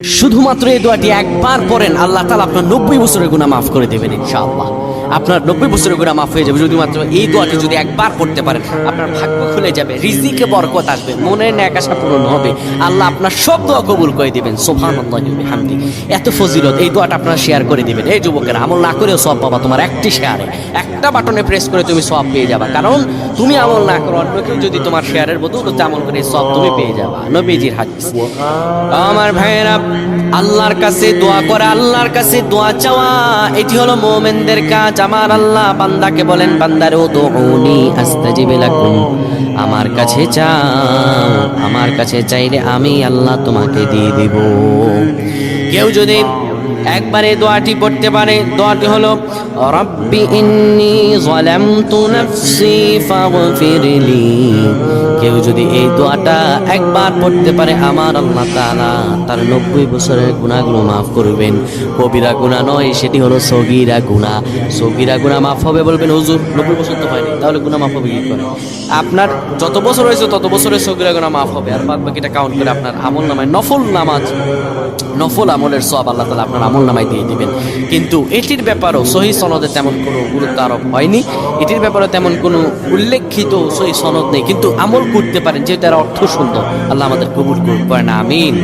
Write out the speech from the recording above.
শুধুমাত্র এই দোয়াটি একবার পড়েন, আল্লাহ তাআলা আপনার 90 বছরের গুনাহ মাফ করে দেবেন ইনশাআল্লাহ। আপনার 90 বছরের গুনাহ মাফ হয়ে যাবে শুধুমাত্র এই দোয়াটি যদি একবার পড়তে পারেন। আপনার ভাগ্য খুলে যাবে, রিজিকে বরকত আসবে, মনের নেক আশা পূরণ হবে, আল্লাহ আপনার সব দোয়া কবুল করে দিবেন। সুবহানাল্লাহি ওয়া বিহামদি। এত ফজিলত এই দোয়াটা আপনারা শেয়ার করে দিবেন। এই যুবকেরা, আমল না করেও সওয়াব পাবা। তোমার একটি শেয়ারে, একটা বাটনে প্রেস করে তুমি সওয়াব পেয়ে যাবা। কারণ তুমি আমল না করো, অন্য কেউ যদি তোমার শেয়ারের বদৌলতে আমল করে সওয়াব তুমি পেয়ে যাবা। নবীজির হাদিস। আমার ভাইয়েরা, আল্লাহর কাছে দোয়া করা, আল্লাহর কাছে দোয়া চাওয়া, এটি হলো মুমিনদের কাজ। আমার আল্লাহ বান্দাকে বলেন, বান্দারে উদউনি আস্তাজিব লাকুম, আমার কাছে চাও, আমার কাছে চাইলে আমি আল্লাহ তোমাকে দিয়ে দেব। কেউ যদি একবারে দোয়াটি পড়তে পারে, দোয়াটি হলো রব্বি ইন্নী যালামতু নাফসি ফাগফিরলি। কেউ যদি এই দোয়াটা একবার পড়তে পারে, আমার আল্লাহ তাআলা তার 90 বছরের গুনাহগুলো মাফ করবেন। কবিরা গুনাহ নয়, সেটি হলো সগীরা গুনাহ। সগীরা গুনাহ মাফ হবে বলবেন, হুজুর 90 বছর তো হয়নি, তাহলে গুনাহ মাফ হবে কি করে? আপনার যত বছর হয়েছে তত বছরের সগীরা গুনাহ মাফ হবে, আর বাদ বাকিটা কাউন্ট করে আপনার আমল নামায় নফল নামাজ, নফল আমলের সওয়াব আল্লাহ তাআলা আপনার আমল নামায় দিয়ে দিবেন। কিন্তু এটির ব্যাপারেও সহিহ সনদে তেমন কোনো গুরুত্ব আরোপ হয়নি, এটির ব্যাপারে তেমন কোনো উল্লেখিত সহিহ সনদ নেই। কিন্তু আমল করতে পারেন, যেটার অর্থ সুন্দর। আল্লাহ আমাদের কবুল করেন, আমিন।